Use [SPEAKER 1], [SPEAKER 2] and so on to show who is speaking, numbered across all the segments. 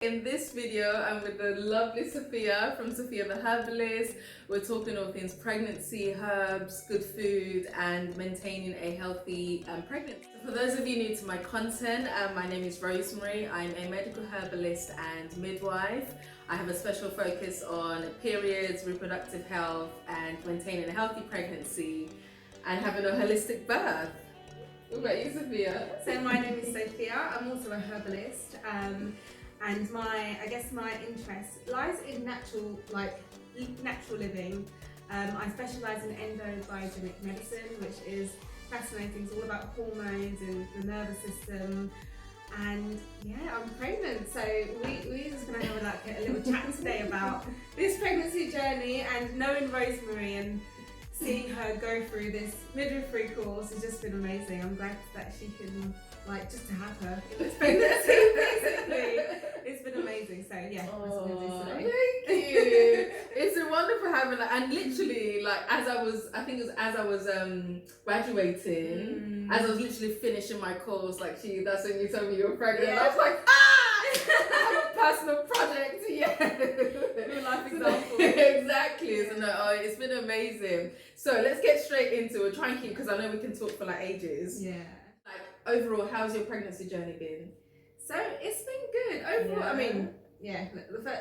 [SPEAKER 1] In this video, I'm with the lovely Sophia from Sophia the Herbalist. We're talking all things pregnancy, herbs, good food, and maintaining a healthy pregnancy. For those of you new to my content, my name is Rosemary. I'm a medical herbalist and midwife. I have a special focus on periods, reproductive health, and maintaining a healthy pregnancy and having a holistic birth. What about you, Sophia?
[SPEAKER 2] So my name is Sophia. I'm also a herbalist. And my interest lies in natural living. I specialise in endobiogenic medicine, which is fascinating. It's all about hormones and the nervous system. And yeah, I'm pregnant, so we're just gonna have a little chat today about this pregnancy journey and knowing Rosemary and seeing her go through this midwifery course has just been amazing. I'm glad that she can, just to have her in this pregnancy, basically. It's been amazing. So yeah, that's what we're going to do today.
[SPEAKER 1] Thank you. It's been wonderful having that. And literally, as I was graduating, as I was literally finishing my course, that's when you told me you were pregnant.
[SPEAKER 2] Yeah.
[SPEAKER 1] I was like, I have a personal project. Yeah.
[SPEAKER 2] Real life example.
[SPEAKER 1] Exactly.
[SPEAKER 2] Yeah.
[SPEAKER 1] So no, it's been amazing. So let's get straight into it. We'll try and keep, because I know we can talk for ages.
[SPEAKER 2] Yeah.
[SPEAKER 1] Overall, how's your pregnancy journey been?
[SPEAKER 2] So it's been good. Overall,
[SPEAKER 1] Yeah.
[SPEAKER 2] I mean,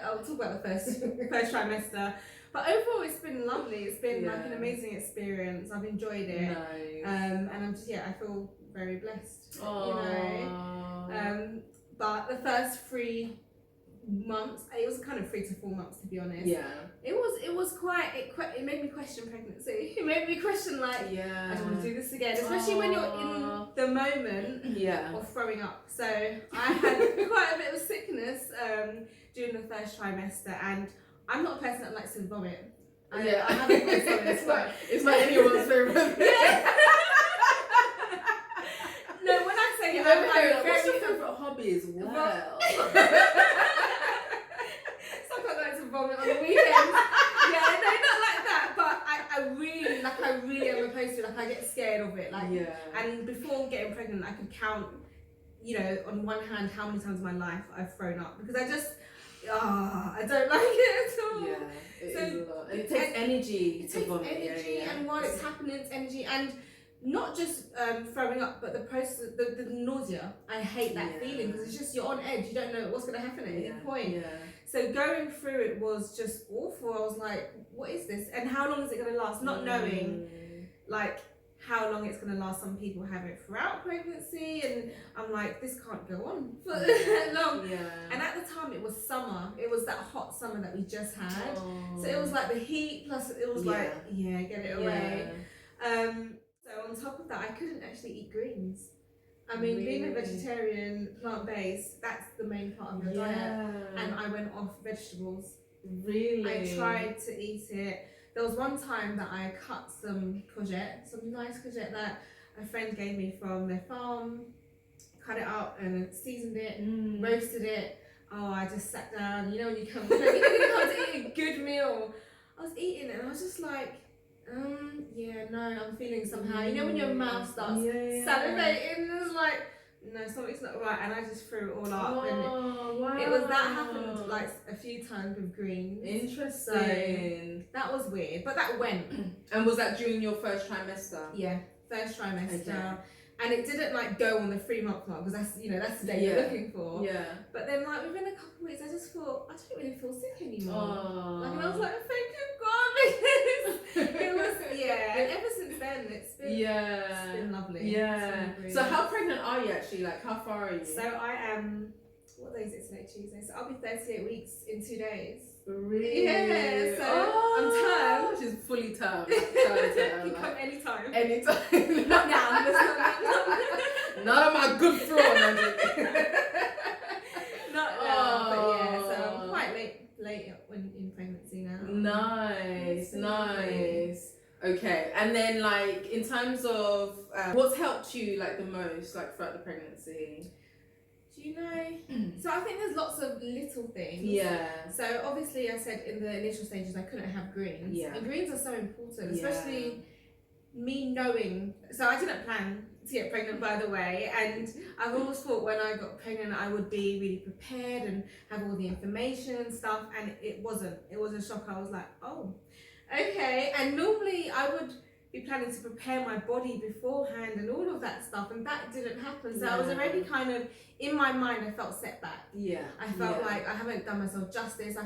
[SPEAKER 2] I'll talk about the first trimester. But overall, it's been lovely. It's been an amazing experience. I've enjoyed it.
[SPEAKER 1] Nice.
[SPEAKER 2] And I'm just, I feel very blessed.
[SPEAKER 1] Aww.
[SPEAKER 2] But the first 3 months, it was kind of 3 to 4 months, to be honest.
[SPEAKER 1] Yeah.
[SPEAKER 2] It made me question pregnancy. It made me question I don't want to do this again, especially when you're in the moment of throwing up. So I had quite a bit of sickness during the first trimester, and I'm not a person that likes to vomit. I have a voice on it.
[SPEAKER 1] It's not anyone's favourite.
[SPEAKER 2] Yeah. No, when I say
[SPEAKER 1] what's your favourite hobby as well?
[SPEAKER 2] Sometimes I like to vomit on the weekends. No, not like that. But I really am opposed to it. I get scared of it. And before getting pregnant, I could count, on one hand how many times in my life I've thrown up, because I don't like it at all.
[SPEAKER 1] Yeah, it is a lot. And it takes energy to vomit.
[SPEAKER 2] Energy, and while it's happening, it's energy, and not just throwing up, but the process, the nausea. I hate that feeling, because it's just, you're on edge. You don't know what's going to happen at any point. Yeah. So going through it was just awful. I was like, what is this? And how long is it going to last? Not knowing, how long it's going to last. Some people have it throughout pregnancy, and I'm like, this can't go on for that long. Yeah. And at the time, it was summer. It was that hot summer that we just had. So it was the heat, plus it was get it away. So on top of that, I couldn't actually eat greens. I mean, being a vegetarian, plant-based, that's the main part of your diet. And I went off vegetables.
[SPEAKER 1] Really?
[SPEAKER 2] I tried to eat it. There was one time that I cut some courgette, some nice courgette that a friend gave me from their farm, cut it up and seasoned it, roasted it. Oh, I just sat down. When you come to eat a good meal, I was eating it and I was just like, I'm feeling somehow. When your mouth starts salivating, it's like, no, something's not right, and I just threw it all up. It was that happened a few times with greens.
[SPEAKER 1] Interesting.
[SPEAKER 2] So that was weird, but that went.
[SPEAKER 1] And was that during your first trimester?
[SPEAKER 2] Yeah, first trimester.
[SPEAKER 1] Okay.
[SPEAKER 2] And it didn't go on the 3 month mark, because that's that's the day you're looking for.
[SPEAKER 1] Yeah.
[SPEAKER 2] But then within a couple of weeks, I just thought I don't really feel sick anymore. And I was like, thank you God, because it was And ever since then, it's been lovely.
[SPEAKER 1] Yeah. So how pregnant are you actually? How far are you?
[SPEAKER 2] So I am. What day is it today? Tuesday. So I'll be 38 weeks in 2 days.
[SPEAKER 1] Really?
[SPEAKER 2] Yeah. So I'm termed.
[SPEAKER 1] She's fully termed.
[SPEAKER 2] You come anytime.
[SPEAKER 1] Anytime.
[SPEAKER 2] Not now.
[SPEAKER 1] Not on my good floor,
[SPEAKER 2] Not now. But so I'm quite late in pregnancy now.
[SPEAKER 1] Nice. Okay, and then in terms of what's helped you the most throughout the pregnancy?
[SPEAKER 2] Do you know? So I think there's lots of little things.
[SPEAKER 1] Yeah.
[SPEAKER 2] So obviously I said in the initial stages I couldn't have greens. Yeah. And greens are so important, especially me knowing. So I didn't plan to get pregnant, by the way, and I've always thought when I got pregnant I would be really prepared and have all the information and stuff, and it wasn't. It was a shock. I was like, oh, okay. And normally I would be planning to prepare my body beforehand and all of that stuff, and that didn't happen. So I was already kind of, in my mind, I felt set back. I felt like I haven't done myself justice. I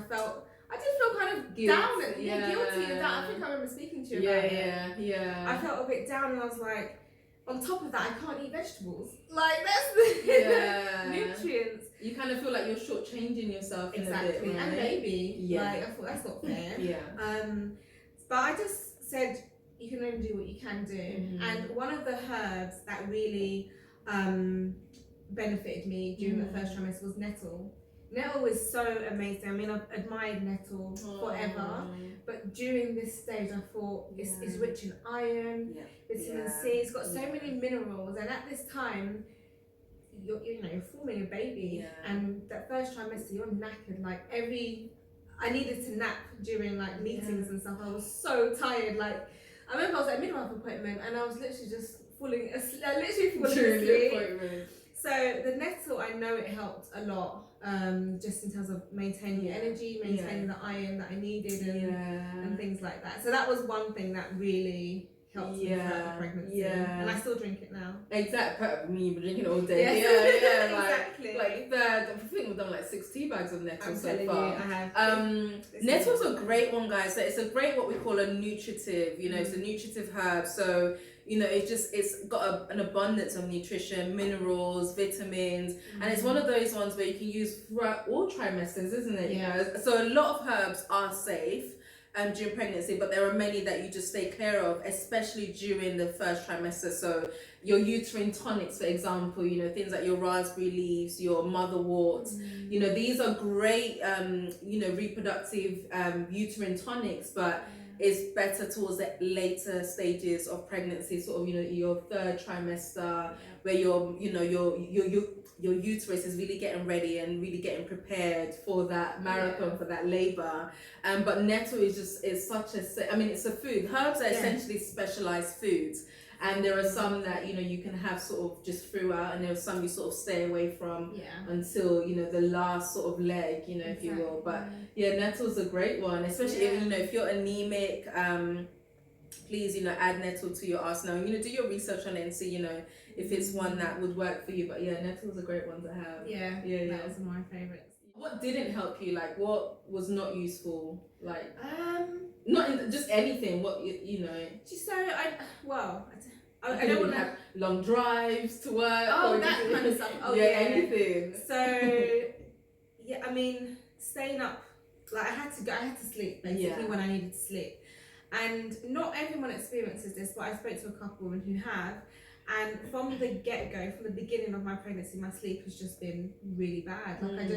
[SPEAKER 2] did feel kind of guilty. Down and guilty of that. I think I remember speaking to you about it. I felt a bit down, and I was like, on top of that, I can't eat vegetables. Like, that's the nutrients.
[SPEAKER 1] You kind of feel like you're shortchanging yourself in a bit, right?
[SPEAKER 2] And baby. Like, I thought that's not fair. But I just said, you can only do what you can do. And one of the herbs that really benefited me during the first trimester was nettle. Nettle is so amazing. I mean, I've admired nettle forever, but during this stage, I thought it's rich in iron, vitamin C. It's got so many minerals, and at this time, you're forming a baby, and that first trimester, you're knackered. Like I needed to nap during like meetings and stuff. I was so tired. Like I remember I was at a midwife appointment, and I was literally just falling asleep. So the nettle, I know it helped a lot, just in terms of maintaining energy, maintaining the iron that I needed, and things like that. So that was one thing that really helped me throughout the pregnancy, and I still drink it now.
[SPEAKER 1] Exactly. I mean, you've been drinking all day.
[SPEAKER 2] Exactly.
[SPEAKER 1] I think we've done like 6 tea bags of nettle so far.
[SPEAKER 2] I have.
[SPEAKER 1] Nettle's a great one, guys. So it's a great what we call a nutritive. It's a nutritive herb. So it's got an abundance of nutrition, minerals, vitamins, and it's one of those ones where you can use throughout all trimesters, isn't it? So a lot of herbs are safe during pregnancy, but there are many that you just stay clear of, especially during the first trimester. So your uterine tonics, for example, things like your raspberry leaves, your motherwort, these are great, reproductive uterine tonics, but it's better towards the later stages of pregnancy, sort of, your third trimester, where your uterus is really getting ready and really getting prepared for that marathon, for that labor. But nettle is such it's a food. Herbs are essentially specialised foods. And there are some that, you can have sort of just throughout, and there are some you sort of stay away from until, the last sort of leg, if you will. But nettle's a great one, especially if you're anemic, please, add nettle to your arsenal. And, do your research on it and see, if it's one that would work for you. But nettle's a great one to have.
[SPEAKER 2] That was my favourites.
[SPEAKER 1] What didn't help you? Like, what was not useful? Like, not just anything. What I don't want to have long drives to work.
[SPEAKER 2] Oh, that kind of stuff. Oh,
[SPEAKER 1] anything.
[SPEAKER 2] So, I mean, staying up. Like, I had to sleep basically when I needed to sleep, and not everyone experiences this, but I spoke to a couple women who have. And from the get-go, from the beginning of my pregnancy, my sleep has just been really bad. Like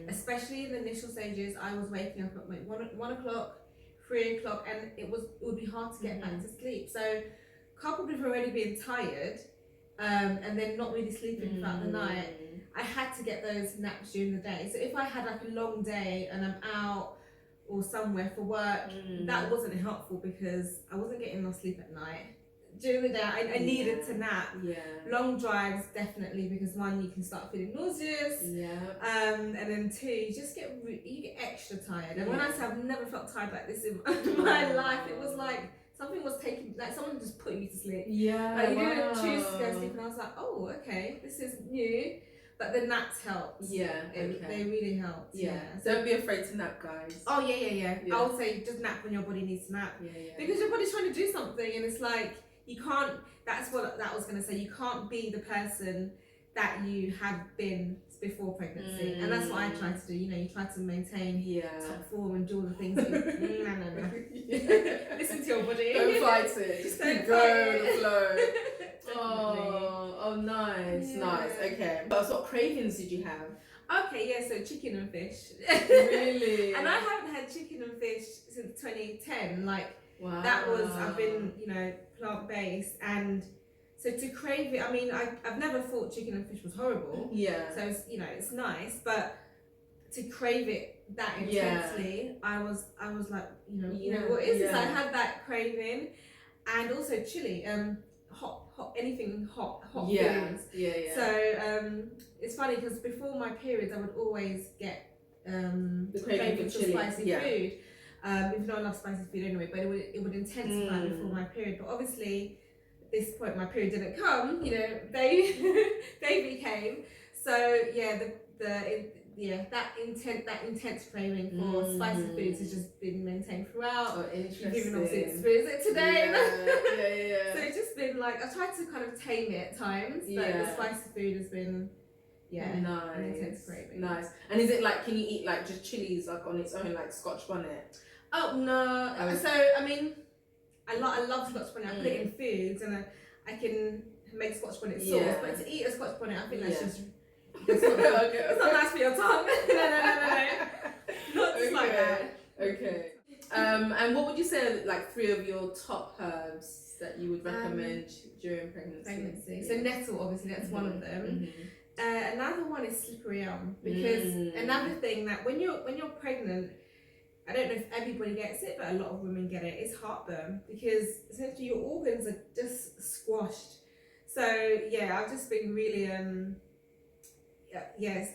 [SPEAKER 2] especially in the initial stages, I was waking up at like 1 o'clock, 3 o'clock, and it would be hard to get back to sleep. So, coupled with already being tired, and then not really sleeping throughout the night, I had to get those naps during the day. So if I had like a long day and I'm out or somewhere for work, that wasn't helpful because I wasn't getting enough sleep at night. During the day, I needed to nap. Long drives, definitely, because one, you can start feeling nauseous. And then two, you get extra tired. And when I say I've never felt tired like this in my life, it was like something was taking, like someone just put you to sleep. Like you didn't choose to go to sleep, and I was like, oh, okay, this is new. But the naps helped. They really helped.
[SPEAKER 1] Don't be afraid to nap, guys.
[SPEAKER 2] Oh yeah. I would say just nap when your body needs to nap. Because your body's trying to do something, and it's like you can't. That's what that was gonna say. You can't be the person that you have been before pregnancy, and that's what I try to do. You try to maintain top form and do all the things. No. Listen to your body.
[SPEAKER 1] Don't fight it. Just keep going with the flow. Oh, nice. Okay. But what cravings did you have?
[SPEAKER 2] Okay, so chicken and fish.
[SPEAKER 1] Really?
[SPEAKER 2] And I haven't had chicken and fish since 2010.
[SPEAKER 1] Wow.
[SPEAKER 2] That was, I've been, plant-based, and so to crave it, I mean, I've never thought chicken and fish was horrible. So it's, it's nice, but to crave it that intensely, I was like, what is this? I had that craving, and also chili. anything hot
[SPEAKER 1] Yeah.
[SPEAKER 2] foods.
[SPEAKER 1] Yeah.
[SPEAKER 2] So it's funny because before my periods, I would always get
[SPEAKER 1] the craving for chili.
[SPEAKER 2] spicy food. Even though I love spicy food anyway, but it would intensify before my period. But obviously, at this point, my period didn't come. You know, baby came. So yeah, that intense craving for spicy foods has just been maintained throughout.
[SPEAKER 1] Oh, interesting.
[SPEAKER 2] You've even obviously experienced it today.
[SPEAKER 1] Yeah.
[SPEAKER 2] So it's just been like, I tried to kind of tame it at times, but the spicy food has been
[SPEAKER 1] nice.
[SPEAKER 2] an intense craving.
[SPEAKER 1] Nice. And is it like, can you eat like just chilies like on its own, like Scotch bonnet?
[SPEAKER 2] Oh no. So I mean, I love Scotch bonnet. I put it in foods, and I can make Scotch bonnet sauce. But to eat a Scotch bonnet, I think that's just it's not nice for your tongue. No. Not just like that.
[SPEAKER 1] Okay. And what would you say are like 3 of your top herbs that you would recommend during pregnancy?
[SPEAKER 2] So nettle, obviously, that's one of them. Another one is slippery elm, because another thing that when you're pregnant, I don't know if everybody gets it, but a lot of women get it. It's heartburn, because essentially your organs are just squashed. So yeah, I've just been really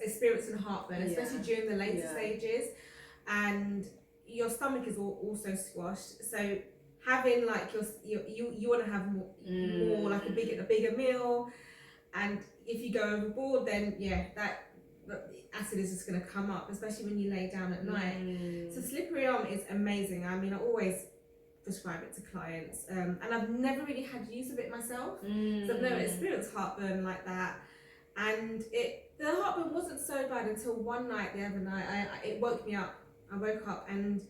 [SPEAKER 2] experiencing heartburn, especially during the later stages, and your stomach is also squashed. So having like you want to have more like a bigger meal, and if you go overboard, then that acid is just going to come up, especially when you lay down at night. So slippery elm is amazing. I mean, I always prescribe it to clients, and I've never really had use of it myself, so I've never experienced heartburn like that. And the heartburn wasn't so bad until one night, the other night, it woke me up. I woke up and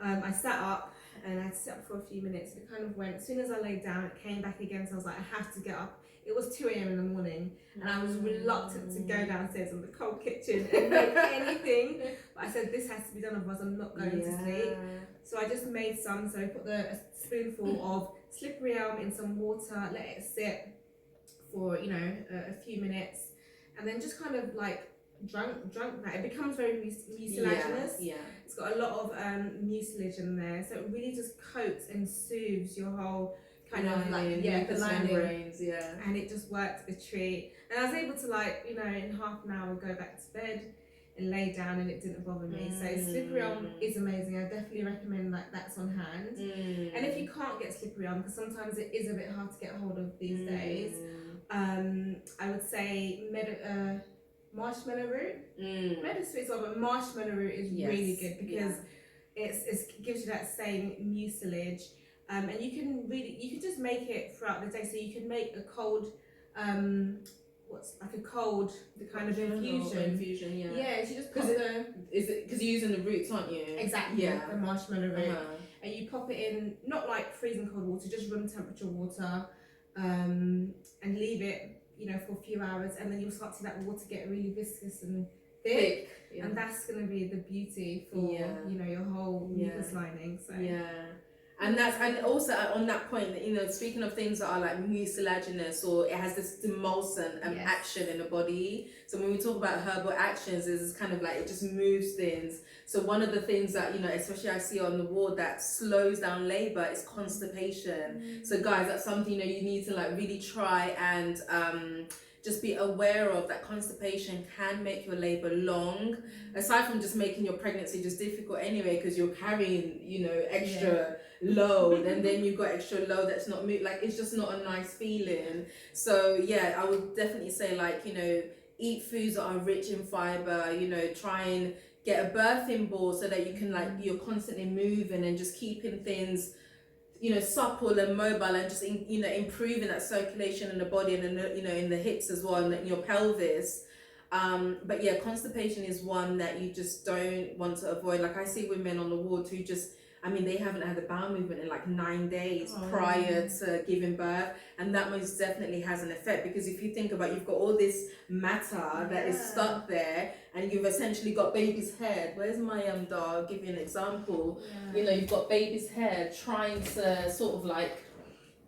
[SPEAKER 2] I sat up, and I sat up for a few minutes, and it kind of went. As soon as I laid down, it came back again, so I was like, I have to get up. It was 2 a.m. in the morning, and I was reluctant to go downstairs in the cold kitchen and make anything. But I said, this has to be done, otherwise I'm not going to sleep. So I just made some. So I put a spoonful of slippery elm in some water, let it sit for a few minutes, and then just kind of like drunk that. It becomes very mucilaginous. It's got a lot of mucilage in there, so it really just coats and soothes your whole kind of like the lining, and it just worked a treat. And I was able to in half an hour go back to bed and lay down, and it didn't bother me. So slippery elm is amazing. I definitely recommend that's on hand. And if you can't get slippery elm, because sometimes it is a bit hard to get hold of these days, I would say marshmallow root. Meadow sweet's well, but marshmallow root is really good, because it gives you that same mucilage. And you can just make it throughout the day. So you can make a cold, kind of infusion. Yeah, you just pop
[SPEAKER 1] is it because you're using the roots, aren't you?
[SPEAKER 2] Exactly. The marshmallow root, and you pop it in not like freezing cold water, just room temperature water, and leave it for a few hours, and then you'll start to see that water get really viscous and thick. And that's going to be the beauty for your whole mucus lining. So
[SPEAKER 1] and also on that point, speaking of things that are like mucilaginous, or it has this demulcent action in the body. So when we talk about herbal actions, it's kind of like it just moves things. So one of the things that especially I see on the ward that slows down labor is constipation. So guys, that's something you need to like really try and just be aware of, that constipation can make your labor long, aside from just making your pregnancy just difficult anyway, because you're carrying extra load, and then you've got extra load that's not it's just not a nice feeling. So I would definitely say eat foods that are rich in fiber, try and get a birthing ball so that you can you're constantly moving and just keeping things supple and mobile, and just improving that circulation in the body, and in the hips as well, and in your pelvis. But constipation is one that you just don't want to avoid. Like I see women on the ward who they haven't had a bowel movement in 9 days prior to giving birth, and that most definitely has an effect, because if you think about, you've got all this matter that is stuck there, and you've essentially got baby's head. Where's my dog? I'll give you an example. You've got baby's head trying to sort of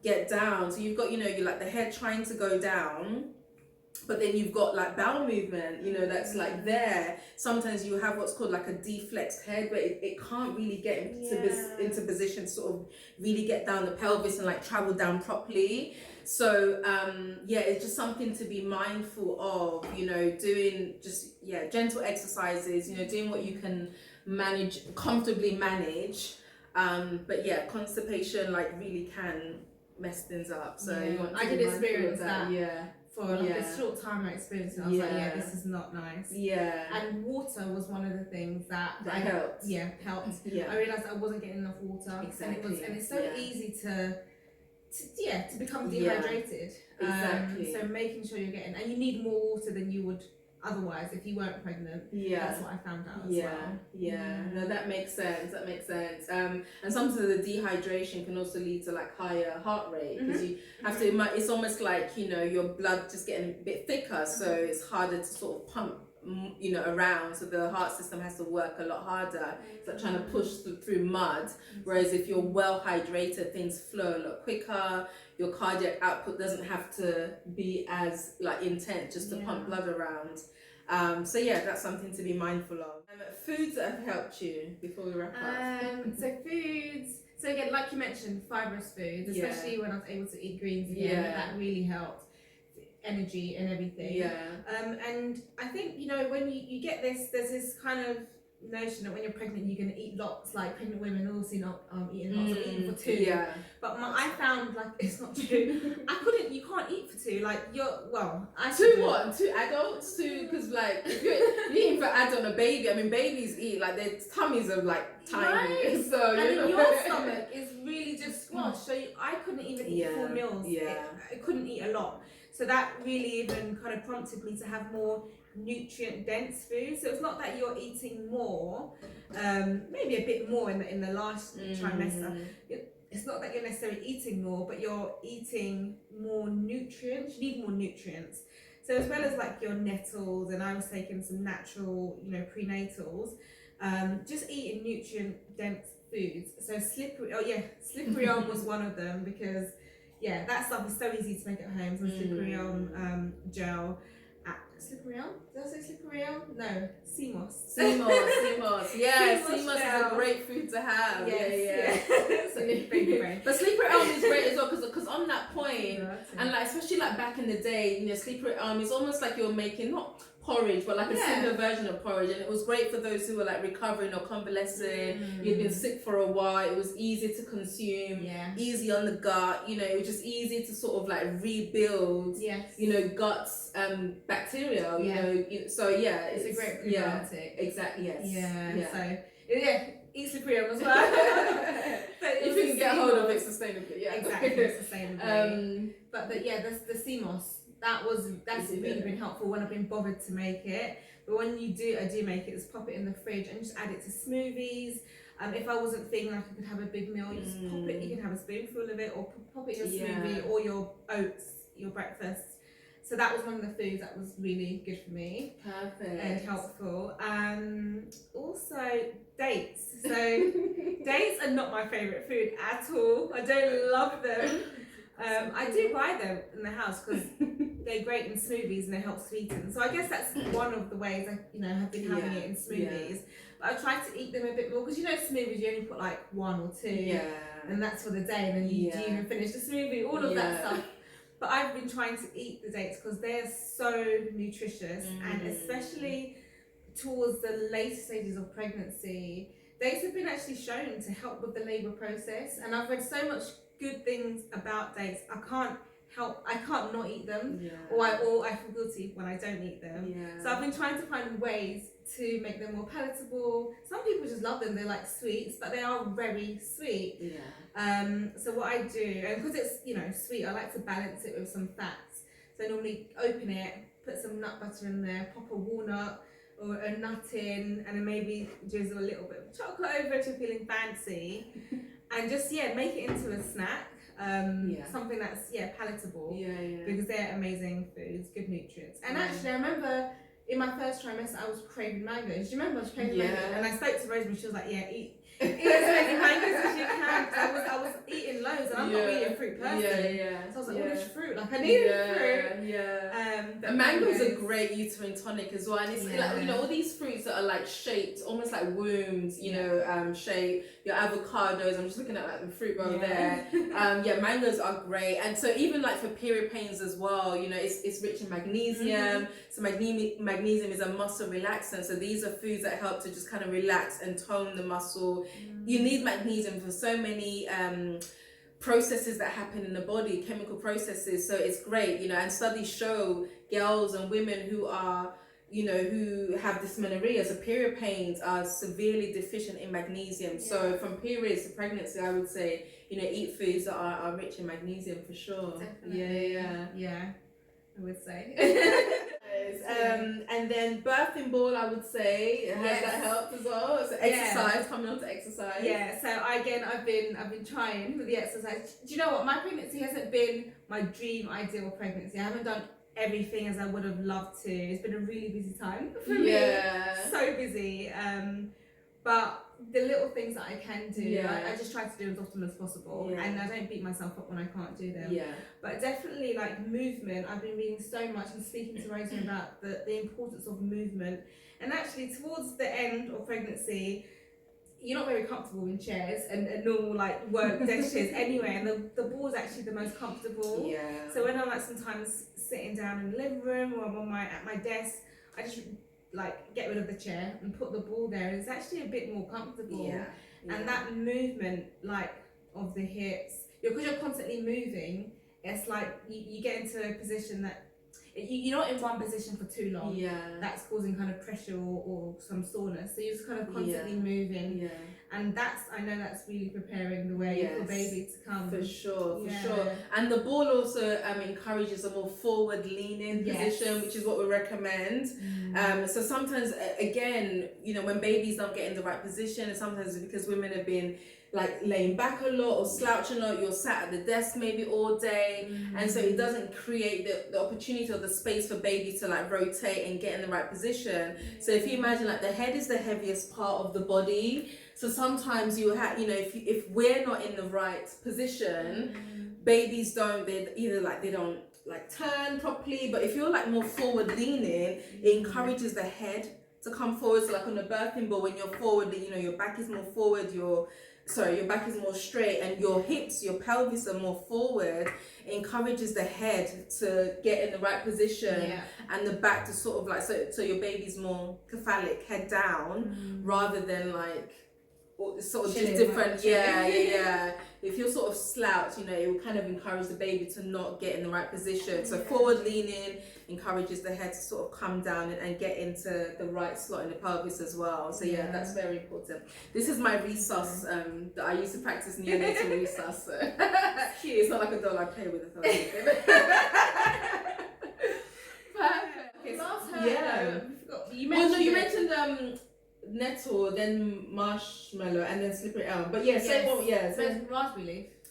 [SPEAKER 1] get down. So you've got you're the head trying to go down, but then you've got like bowel movement, you know, that's like there. Sometimes you have what's called like a deflexed head, where it can't really get into position to sort of really get down the pelvis and like travel down properly. So it's just something to be mindful of, you know, doing just gentle exercises, you know, doing what you can comfortably manage. But yeah, constipation like really can mess things up. So you want to
[SPEAKER 2] I did experience that.
[SPEAKER 1] Yeah.
[SPEAKER 2] For like a short time I experienced it. I was like, this is not nice. Yeah. And water was one of the things that helped. Yeah, helped. Yeah. I realised I wasn't getting enough water. Exactly. And it's so easy to become dehydrated. Exactly. So making sure you're getting, and you need more water than you would otherwise if you weren't pregnant. That's what I found out as well.
[SPEAKER 1] No, that makes sense. And sometimes the dehydration can also lead to like higher heart rate, because you have to, it's almost like, you know, your blood just getting a bit thicker, so it's harder to sort of pump, you know, around, so the heart system has to work a lot harder. It's like trying to push through mud, whereas if you're well hydrated, things flow a lot quicker. Your cardiac output doesn't have to be as like intense just to pump blood around. So that's something to be mindful of. Foods that have helped you before we wrap up.
[SPEAKER 2] So foods. So again, like you mentioned, fibrous foods, especially when I was able to eat greens again, that really helped. Energy and everything. And I think, you know, when you get this, there's this kind of notion that when you're pregnant you're going to eat lots, like pregnant women also not eating lots, or eating for two. But I found like it's not true. You can't eat for two, like two
[SPEAKER 1] adults, because like if you're eating for adult and a baby, I mean babies eat like their tummies are like tiny, right? So
[SPEAKER 2] and your stomach is really just squashed, so I couldn't even eat full meals. I couldn't eat a lot. So that really even kind of prompted me to have more nutrient dense food. So it's not that you're eating more, maybe a bit more in the last trimester. It's not that you're necessarily eating more, but you're eating more nutrients. You need more nutrients. So as well as like your nettles, and I was taking some natural, you know, prenatals, just eating nutrient dense foods. So slippery elm was one of them, because that stuff is so easy to make at home. So slippery elm gel. Slippery elm? Did I say slippery elm? No, sea moss.
[SPEAKER 1] Sea moss. Yeah, sea moss is a great food to have. But slippery elm is great as well, because on that point, and like especially like back in the day, you know, slippery elm is almost like you're making not porridge, but like a simpler version of porridge, and it was great for those who were like recovering or convalescing. You'd been sick for a while. It was easy to consume, easy on the gut. You know, it was just easy to sort of like rebuild. You know, guts bacteria. You know, so
[SPEAKER 2] it's a great probiotic.
[SPEAKER 1] Exactly.
[SPEAKER 2] So eat slippery elm as well. But
[SPEAKER 1] if you can get hold of it sustainably,
[SPEAKER 2] exactly, sustainably. But the sea moss. That's really been helpful when I've been bothered to make it. But when I do make it, just pop it in the fridge and just add it to smoothies. If I wasn't feeling like I could have a big meal, you just pop it. You can have a spoonful of it, or pop it in your smoothie or your oats, your breakfast. So that was one of the foods that was really good for me.
[SPEAKER 1] Perfect.
[SPEAKER 2] And helpful. Also dates. So dates are not my favourite food at all. I don't love them. I do buy them in the house because they're great in smoothies and they help sweeten. So I guess that's one of the ways I have been having it in smoothies. But I try to eat them a bit more, because smoothies you only put like one or two, and that's for the day, and then you even finish the smoothie, all of that stuff. But I've been trying to eat the dates because they're so nutritious, and especially towards the later stages of pregnancy, dates have been actually shown to help with the labour process. And I've read so much good things about dates. I can't not eat them, or I feel guilty when I don't eat them. So I've been trying to find ways to make them more palatable. Some people just love them, they're like sweets, but they are very sweet. So what I do, and because it's sweet, I like to balance it with some fats. So I normally open it, put some nut butter in there, pop a walnut or a nut in, and then maybe drizzle a little bit of chocolate over if you're feeling fancy. And just make it into a snack, something that's palatable, because they're amazing foods, good nutrients. And actually, I remember in my first trimester, I was craving mangoes. Do you remember I was craving mangoes? And I spoke to Rosemary. She was like, eat as many mangoes as you can. I was eating loads, and I'm not really a fruit person. So I was like, all this fruit, like I needed fruit.
[SPEAKER 1] And mangoes are great uterine tonic as well. And it's like, you know, all these fruits that are like shaped, almost like wombs, you know, shape. Your avocados, I'm just looking at like the fruit bowl there. Mangoes are great. And so even like for period pains as well, you know, it's rich in magnesium. So magnesium is a muscle relaxant. So these are foods that help to just kind of relax and tone the muscle. You need magnesium for so many processes that happen in the body, chemical processes. So it's great, you know, and studies show girls and women who are, you know, who have dysmenorrhea, so period pains, are severely deficient in magnesium. So from periods to pregnancy, I would say, you know, eat foods that are rich in magnesium for sure.
[SPEAKER 2] Definitely. Yeah, I would say.
[SPEAKER 1] And then birthing ball, I would say, has that helped as well? So exercise, coming on to exercise.
[SPEAKER 2] Yeah, so I've been trying with the exercise. Do you know what? My pregnancy hasn't been my dream ideal pregnancy. I haven't done everything as I would have loved to. It's been a really busy time for me. So busy. But the little things that I can do, I just try to do as often as possible, and I don't beat myself up when I can't do them. But definitely like movement, I've been reading so much and speaking to Rosemary about the importance of movement. And actually towards the end of pregnancy, you're not very comfortable in chairs and normal like work desk chairs anyway, and the ball is actually the most comfortable. So when I'm like sometimes sitting down in the living room or I'm at my desk, I just like get rid of the chair and put the ball there, and it's actually a bit more comfortable. And that movement like of the hips, because you're constantly moving, it's like you get into a position that you're not in one position for too long. That's causing kind of pressure or some soreness, so you're just kind of constantly moving. And I know that's really preparing the way for baby to come. For sure.
[SPEAKER 1] And the ball also encourages a more forward leaning position, which is what we recommend. So sometimes, again, you know, when babies don't get in the right position, and sometimes it's because women have been like laying back a lot or slouching a lot, you're sat at the desk maybe all day, and so it doesn't create the opportunity or the space for baby to like rotate and get in the right position. So if you imagine, like, the head is the heaviest part of the body, so sometimes you have, you know, if we're not in the right position, babies don't turn properly. But if you're like more forward leaning, it encourages the head to come forward. So like on the birthing ball, when you're forward, you know, your back is more forward, your back is more straight, and your hips, your pelvis are more forward. It encourages the head to get in the right position, and the back to sort of like, so your baby's more cephalic, head down, rather than like sort of just different. If you're sort of slouched, you know, it will kind of encourage the baby to not get in the right position. So forward leaning encourages the head to sort of come down and get into the right slot in the pelvis as well. So that's very important. This is my resus that I used to practice neonatal resus. So it's not like a doll I play with. Perfect.
[SPEAKER 2] Okay, last you
[SPEAKER 1] mentioned nettle, then marshmallow, and then slippery elm. But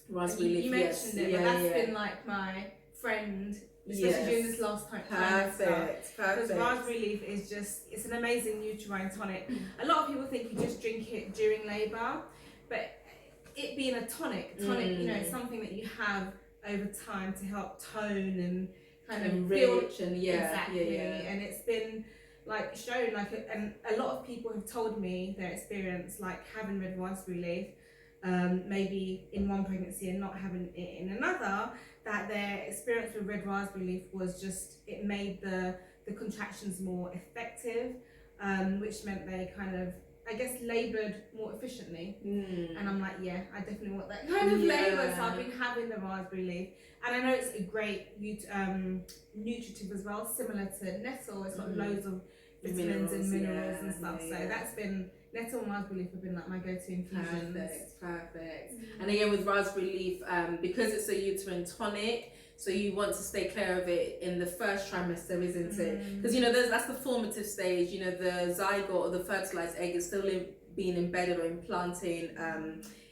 [SPEAKER 2] raspberry leaf. You mentioned it, but that's been like my friend, especially during this last time.
[SPEAKER 1] Perfect.
[SPEAKER 2] Because raspberry leaf is it's an amazing uterine tonic. A lot of people think you just drink it during labour, but it being a tonic, you know, it's something that you have over time to help tone and kind of
[SPEAKER 1] rich
[SPEAKER 2] and and it's been like shown, like, and a lot of people have told me their experience like having red raspberry leaf, maybe in one pregnancy and not having it in another, that their experience with red raspberry leaf was just, it made the contractions more effective, which meant they kind of, I guess, laboured more efficiently. And I'm like, I definitely want that kind of labour. So I've been having the raspberry leaf, and I know it's a great nutritive as well, similar to nettle. It's got loads of vitamins and minerals and stuff. So that's been, nettle and raspberry leaf have been like my go-to infusions.
[SPEAKER 1] Perfect. And again with raspberry leaf, because it's a uterine tonic, So you want to stay clear of it in the first trimester, isn't it? Because that's the formative stage. The zygote or the fertilized egg is still being embedded or implanting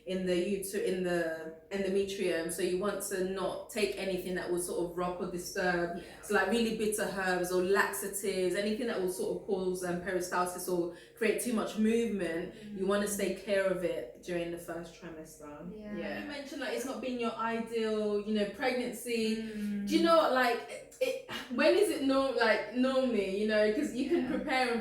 [SPEAKER 1] in the endometrium. So you want to not take anything that will sort of rock or disturb. So like really bitter herbs or laxatives, anything that will sort of cause peristalsis or create too much movement. You want to stay clear of it during the first trimester. You mentioned like it's not been your ideal pregnancy. Do you know what, like when is it normally, because you can prepare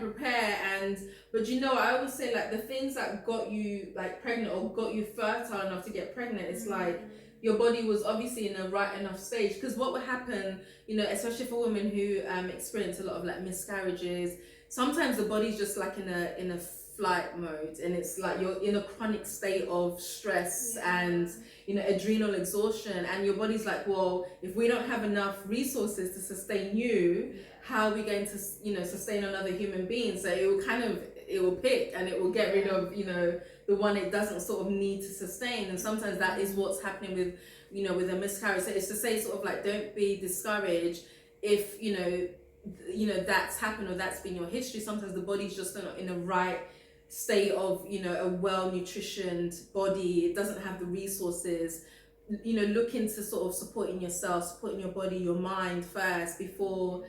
[SPEAKER 1] but I always say like the things that got you like pregnant or got you fertile enough to get pregnant, it's like your body was obviously in a right enough stage. Because what would happen, especially for women who experience a lot of like miscarriages, sometimes the body's just like in a flight mode, and it's like you're in a chronic state of stress and adrenal exhaustion, and your body's like, well, if we don't have enough resources to sustain you, how are we going to sustain another human being? So it will pick and it will get rid of the one it doesn't sort of need to sustain. And sometimes that is what's happening with with a miscarriage. So it's to say sort of like, don't be discouraged if that's happened or that's been your history. Sometimes the body's just not in the right state of a well nutritioned body. It doesn't have the resources. Look into sort of supporting yourself, supporting your body, your mind first before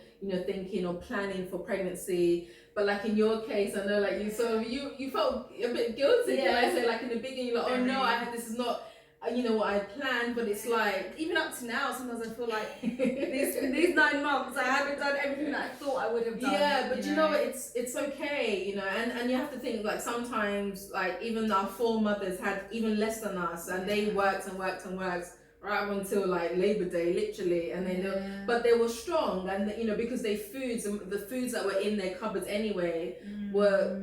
[SPEAKER 1] thinking or planning for pregnancy. But like in your case, I know like you felt a bit guilty. Can I say, like in the beginning, you're like, oh no, this is not what I planned. But it's like,
[SPEAKER 2] even up to now, sometimes I feel like these 9 months I haven't done everything that I thought I would have done.
[SPEAKER 1] Yeah, but it's okay, and you have to think like sometimes like even our foremothers had even less than us, and they worked right up until like Labor Day, literally, and then but they were strong, and because the foods that were in their cupboards anyway were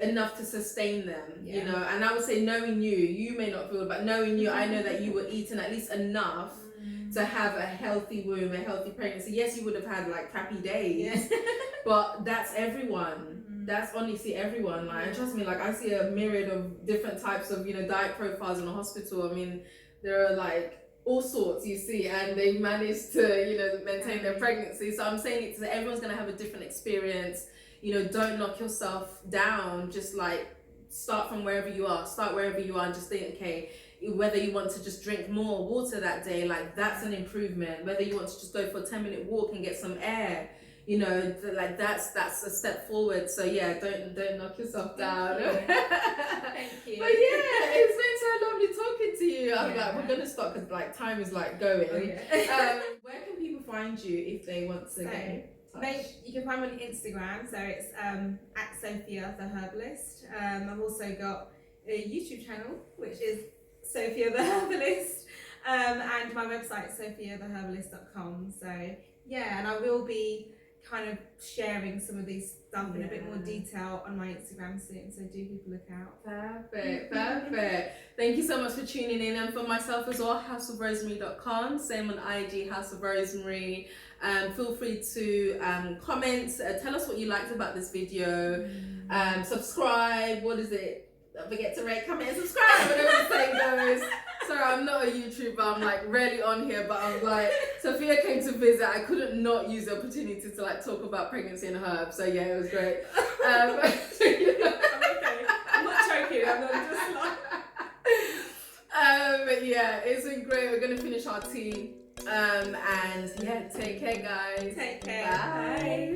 [SPEAKER 1] enough to sustain them, and I would say, knowing you may not feel, but knowing you, I know that you were eating at least enough to have a healthy womb, a healthy pregnancy. Yes, you would have had like crappy days, but that's everyone. That's honestly everyone. Like, and trust me, like I see a myriad of different types of diet profiles in a hospital. I mean, there are like all sorts you see, and they've managed to maintain their pregnancy. So I'm saying it to everyone's gonna have a different experience. Don't knock yourself down. Just like start wherever you are, and just think, okay, whether you want to just drink more water that day, like that's an improvement. Whether you want to just go for a 10-minute walk and get some air, like that's a step forward. So yeah, don't knock yourself down.
[SPEAKER 2] Thank you.
[SPEAKER 1] But yeah, it's been so lovely talking to you. I'm like, we're gonna stop because like time is like going. Where can people find you if they want to get
[SPEAKER 2] you can find me on Instagram, so it's at Sophia the Herbalist. I've also got a YouTube channel which is Sophia the Herbalist, and my website sophiatheherbalist.com. So yeah, and I will be kind of sharing some of these stuff in a bit more detail on my Instagram soon, so do keep a look out.
[SPEAKER 1] Perfect. Thank you so much for tuning in, and for myself as well, houseofrosemary.com, same on IG, House of Rosemary. Feel free to comment, tell us what you liked about this video, subscribe, what is it, don't forget to rate, comment and subscribe, whatever the saying goes. Sorry, I'm not a YouTuber, I'm like rarely on here, but I'm like, Sophia came to visit, I couldn't not use the opportunity to like talk about pregnancy and herbs, so yeah, it was great.
[SPEAKER 2] I'm okay, I'm not choking, I'm not just like...
[SPEAKER 1] yeah, it's been great. We're gonna finish our tea, and yeah, take care guys.
[SPEAKER 2] Take care.
[SPEAKER 1] Bye.